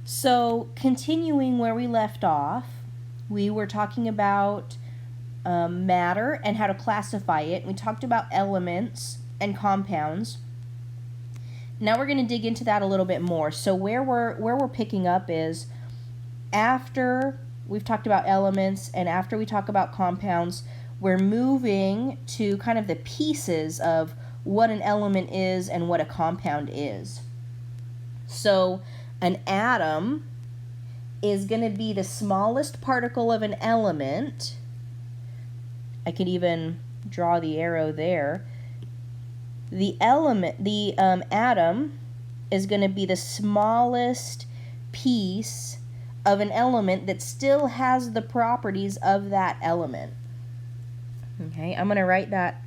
So continuing where we left off, we were talking about matter and how to classify it. We talked about elements and compounds. Now we're going to dig into that a little bit more. So where we're picking up is after we've talked about elements and after we talk about compounds, we're moving to kind of the pieces of what an element is and what a compound is. So an atom is going to be the smallest particle of an element. I could even draw the arrow there. The atom is going to be the smallest piece of an element that still has the properties of that element. Okay, I'm going to write that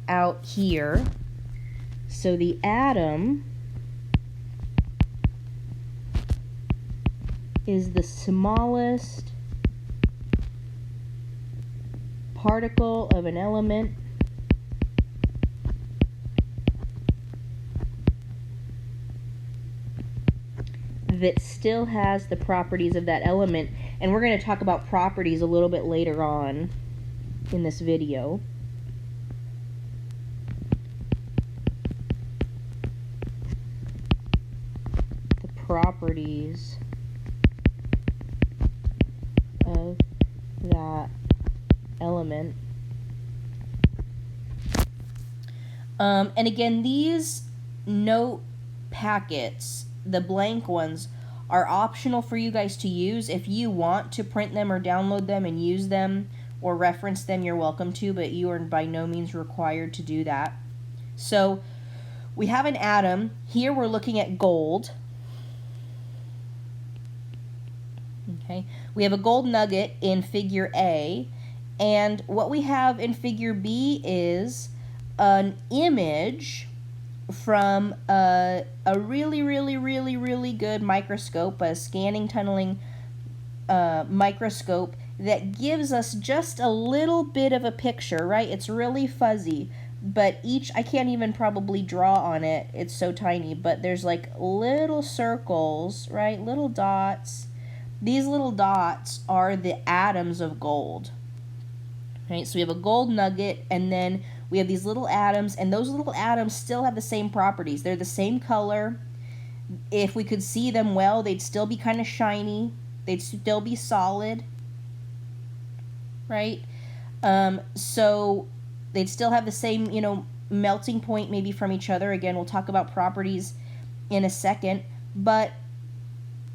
out here. So the atom is the smallest particle of an element that still has the properties of that element. And we're going to talk about properties a little bit later on in this video. The properties of that element. And again, these note packets, the blank ones, are optional for you guys to use. If you want to print them or download them and use them or reference them, you're welcome to, but you are by no means required to do that. So we have an atom. Here we're looking at gold. Okay, we have a gold nugget in figure A, and what we have in figure B is an image from a really good microscope, a scanning tunneling microscope that gives us just a little bit of a picture, right? It's really fuzzy, but I can't even probably draw on it, it's so tiny, but there's like little circles, right? Little dots. These little dots are the atoms of gold. Right? So we have a gold nugget, and then we have these little atoms, and those little atoms still have the same properties. They're the same color. If we could see them well, they'd still be kind of shiny. They'd still be solid, right? So they'd still have the same, melting point maybe from each other. Again, we'll talk about properties in a second. But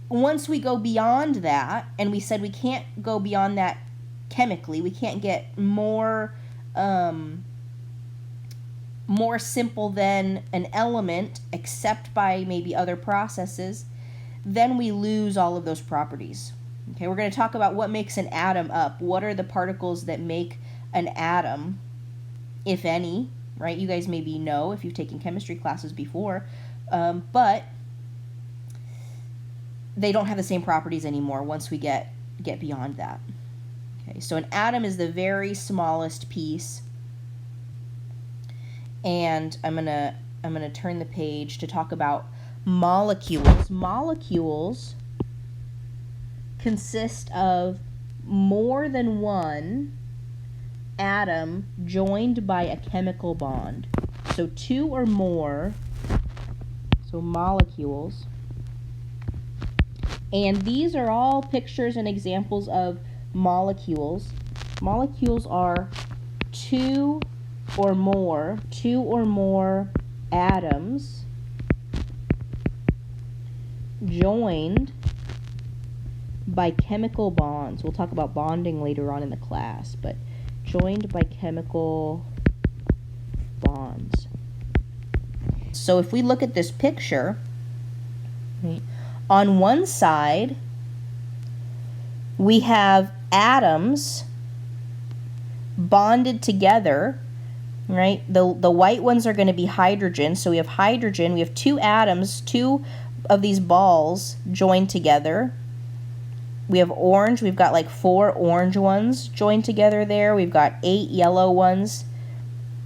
once we go beyond that, and we said we can't go beyond that chemically, we can't get more simple than an element except by maybe other processes, then we lose all of those properties. Okay, we're going to talk about what makes an atom up. What are the particles that make an atom, if any, right? You guys maybe know if you've taken chemistry classes before, but they don't have the same properties anymore once we get beyond that. Okay, so an atom is the very smallest piece. And I'm gonna turn the page to talk about molecules. Molecules consist of more than one atom joined by a chemical bond. So two or more, so molecules. And these are all pictures and examples of molecules. Molecules are two or more atoms joined by chemical bonds. We'll talk about bonding later on in the class, but joined by chemical bonds. So if we look at this picture, right, on one side we have atoms bonded together, right? The white ones are going to be hydrogen. So we have hydrogen, we have two atoms, two of these balls joined together. We have orange, we've got like 4 orange ones joined together there. We've got 8 yellow ones,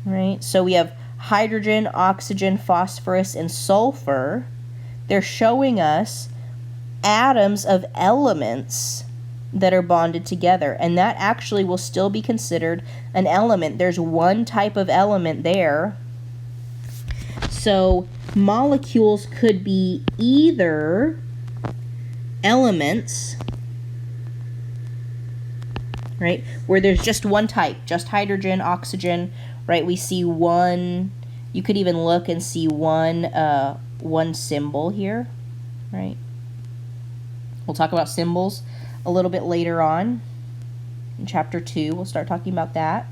right? So we have hydrogen, oxygen, phosphorus, and sulfur. They're showing us atoms of elements that are bonded together, and that actually will still be considered an element. There's one type of element there. So molecules could be either elements, right, where there's just one type, just hydrogen, oxygen, right? We see one, you could even look and see one symbol here, right? We'll talk about symbols a little bit later on. In chapter 2, we'll start talking about that.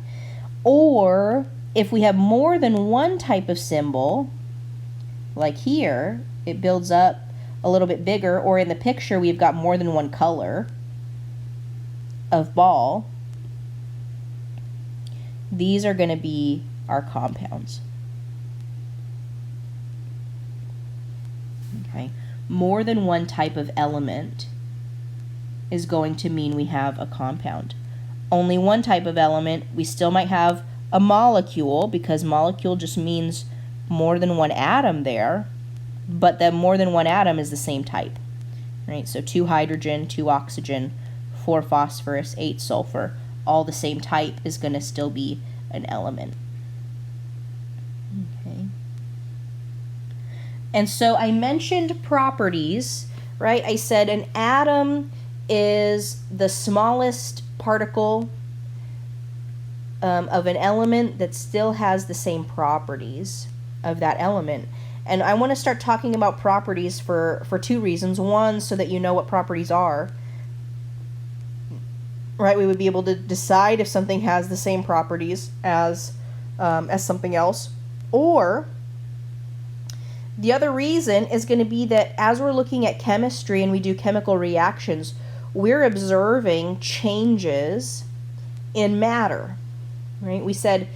Or if we have more than one type of symbol, like here, it builds up a little bit bigger, or in the picture we've got more than one color of ball, these are going to be our compounds. Okay, more than one type of element is going to mean we have a compound. Only one type of element, we still might have a molecule, because molecule just means more than one atom there, but that more than one atom is the same type, right? So 2 hydrogen, 2 oxygen, 4 phosphorus, 8 sulfur, all the same type is going to still be an element. Okay. And so I mentioned properties, right? I said an atom is the smallest particle of an element that still has the same properties of that element. And I want to start talking about properties for 2 reasons. One, so that you know what properties are. Right, we would be able to decide if something has the same properties as something else. Or the other reason is going to be that as we're looking at chemistry and we do chemical reactions, we're observing changes in matter. Right? We said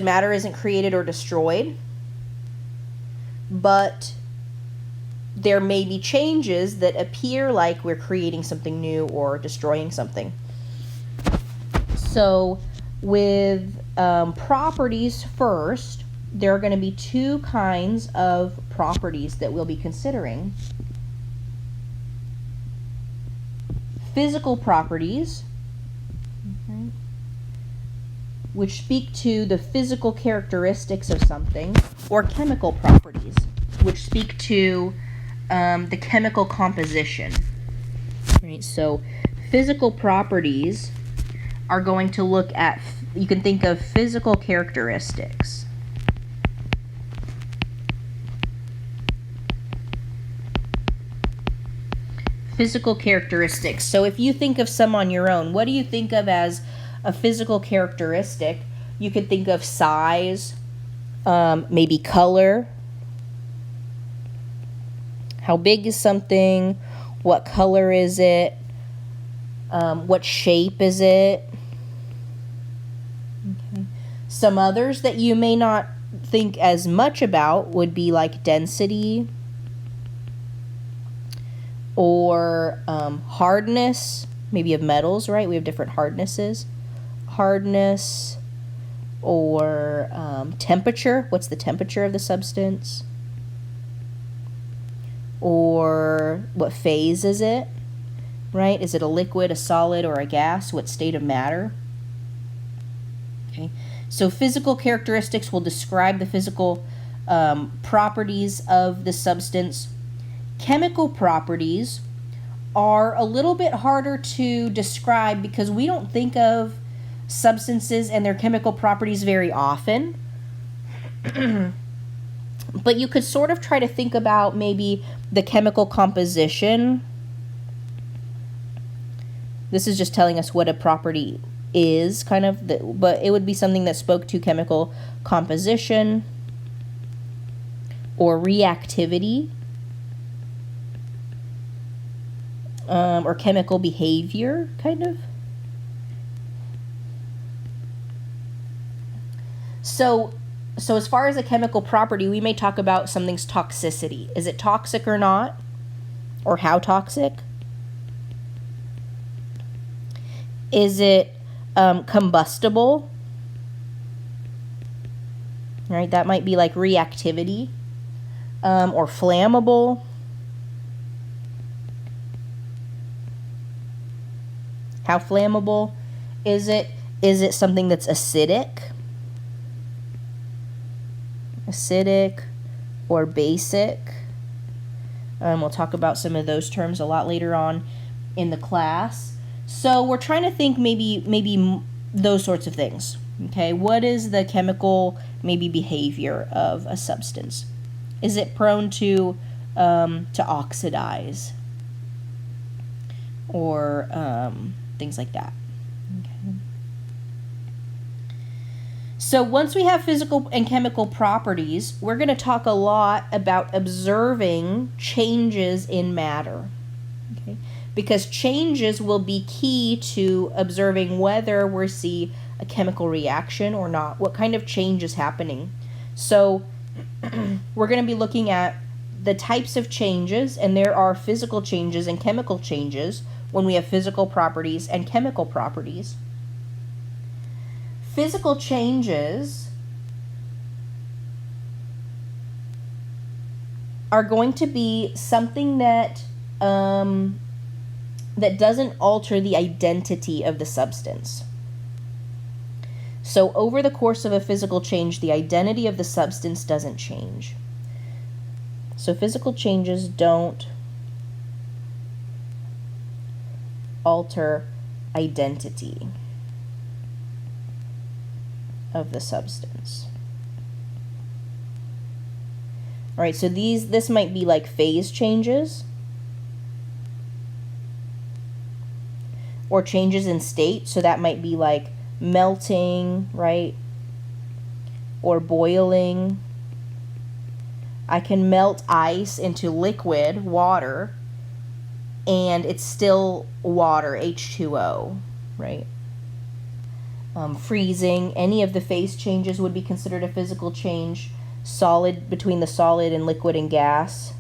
matter isn't created or destroyed, but there may be changes that appear like we're creating something new or destroying something. So with properties first, there are going to be 2 kinds of properties that we'll be considering. Physical properties, okay, which speak to the physical characteristics of something, or chemical properties, which speak to the chemical composition. Right? So physical properties are going to look at, you can think of physical characteristics. Physical characteristics. So if you think of some on your own, what do you think of as a physical characteristic? You could think of size, maybe color. How big is something? What color is it? What shape is it? Okay. Some others that you may not think as much about would be like density, or hardness, maybe of metals, right? We have different hardnesses. Hardness, or temperature. What's the temperature of the substance? Or what phase is it, right? Is it a liquid, a solid, or a gas? What state of matter? Okay, so physical characteristics will describe the physical properties of the substance. Chemical properties are a little bit harder to describe because we don't think of substances and their chemical properties very often. But you could sort of try to think about maybe the chemical composition. This is just telling us what a property is, kind of, but it would be something that spoke to chemical composition or reactivity, or chemical behavior, kind of. So as far as a chemical property, we may talk about something's toxicity. Is it toxic or not? Or how toxic? Is it combustible, right? That might be like reactivity, or flammable. How flammable is it? Is it something that's acidic? Acidic or basic? We'll talk about some of those terms a lot later on in the class. So we're trying to think maybe those sorts of things. Okay, what is the chemical maybe behavior of a substance? Is it prone to oxidize, or things like that? Okay. So once we have physical and chemical properties, we're going to talk a lot about observing changes in matter. Okay? Because changes will be key to observing whether we see a chemical reaction or not, what kind of change is happening. So we're going to be looking at the types of changes, and there are physical changes and chemical changes when we have physical properties and chemical properties. Physical changes are going to be something that that doesn't alter the identity of the substance. So over the course of a physical change, the identity of the substance doesn't change. So physical changes don't alter identity of the substance. All right, so this might be like phase changes or changes in state. So that might be like melting, right? Or boiling. I can melt ice into liquid, water, and it's still water, H2O, right? Freezing, any of the phase changes would be considered a physical change. Solid, between the solid and liquid and gas.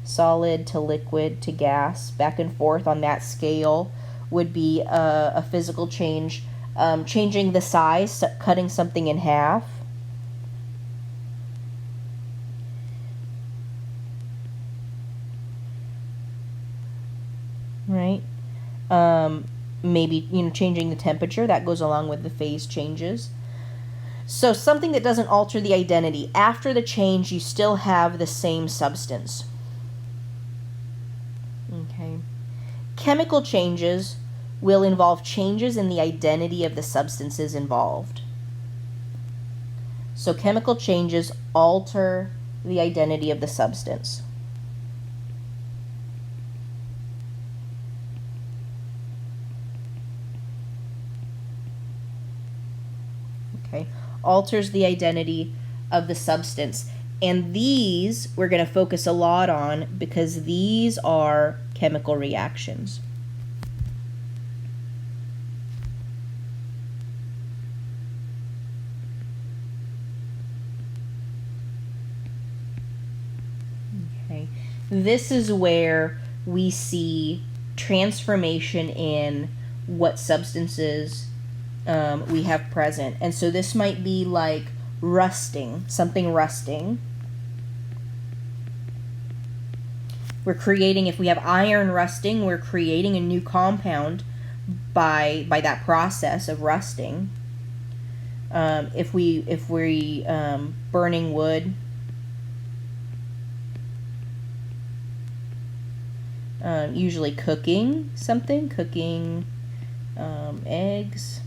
Solid to liquid to gas, back and forth on that scale would be a physical change. Changing the size, cutting something in half. Right? Maybe, changing the temperature, that goes along with the phase changes. So something that doesn't alter the identity. After the change, you still have the same substance. Okay. Chemical changes will involve changes in the identity of the substances involved. So chemical changes alter the identity of the substance. Okay, alters the identity of the substance. And these we're going to focus a lot on because these are chemical reactions. Okay, this is where we see transformation in what substances we have present. And so this might be like rusting, something rusting. We're creating, if we have iron rusting, we're creating a new compound by that process of rusting. If we burning wood, usually cooking something, cooking eggs,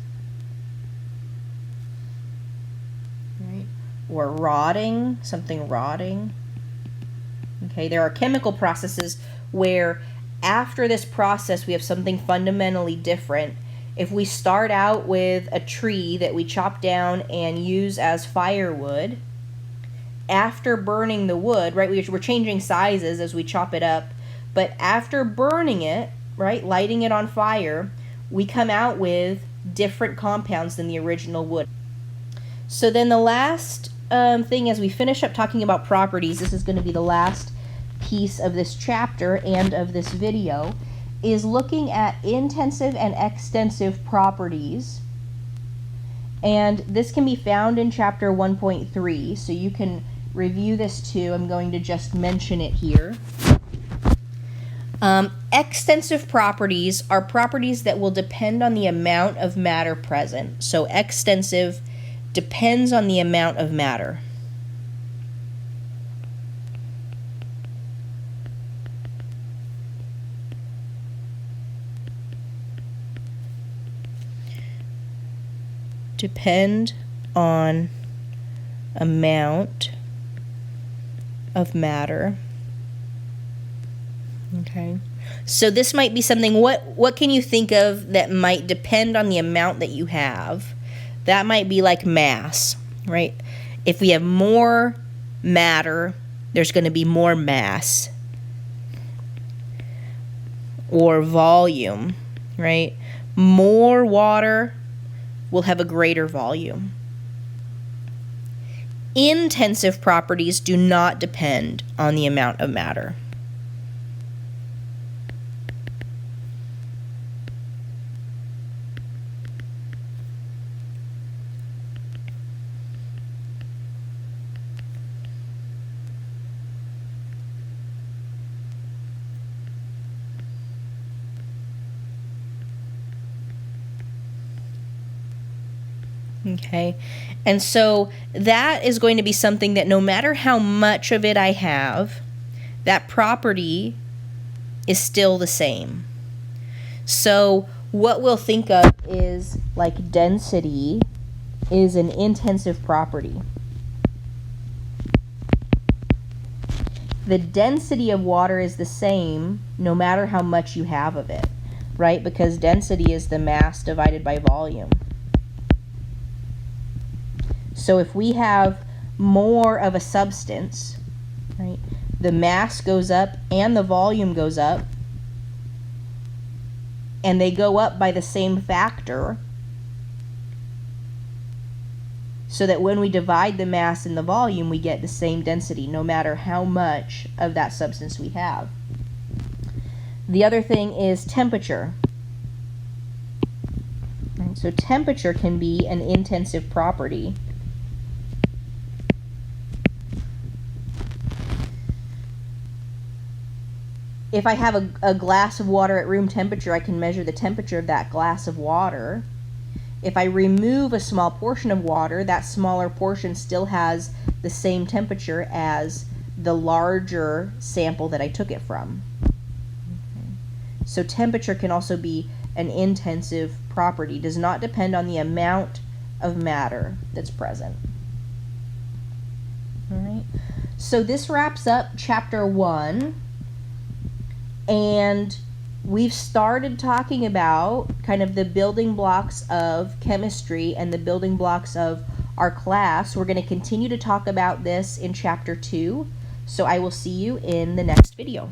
right? Or rotting, something rotting. Okay, there are chemical processes where after this process we have something fundamentally different. If we start out with a tree that we chop down and use as firewood, after burning the wood, right, we're changing sizes as we chop it up, but after burning it, right, lighting it on fire, we come out with different compounds than the original wood. So then the last thing, as we finish up talking about properties, this is going to be the last piece of this chapter and of this video, is looking at intensive and extensive properties And this can be found in chapter 1.3, so you can review this too. I'm going to just mention it here. Extensive properties are properties that will depend on the amount of matter present. So extensive depends on the amount of matter. Depend on amount of matter. Okay. So this might be something, what can you think of that might depend on the amount that you have? That might be like mass, right? If we have more matter, there's going to be more mass. Or volume, right? More water will have a greater volume. Intensive properties do not depend on the amount of matter. Okay, and so that is going to be something that no matter how much of it I have, that property is still the same. So what we'll think of is like density is an intensive property. The density of water is the same no matter how much you have of it, right? Because density is the mass divided by volume. So if we have more of a substance, right, the mass goes up and the volume goes up, and they go up by the same factor, so that when we divide the mass and the volume, we get the same density, no matter how much of that substance we have. The other thing is temperature. Right, so temperature can be an intensive property. If I have a glass of water at room temperature, I can measure the temperature of that glass of water. If I remove a small portion of water, that smaller portion still has the same temperature as the larger sample that I took it from. Okay. So temperature can also be an intensive property. It does not depend on the amount of matter that's present. All right. So this wraps up chapter 1. And we've started talking about kind of the building blocks of chemistry and the building blocks of our class. We're going to continue to talk about this in chapter 2. So I will see you in the next video.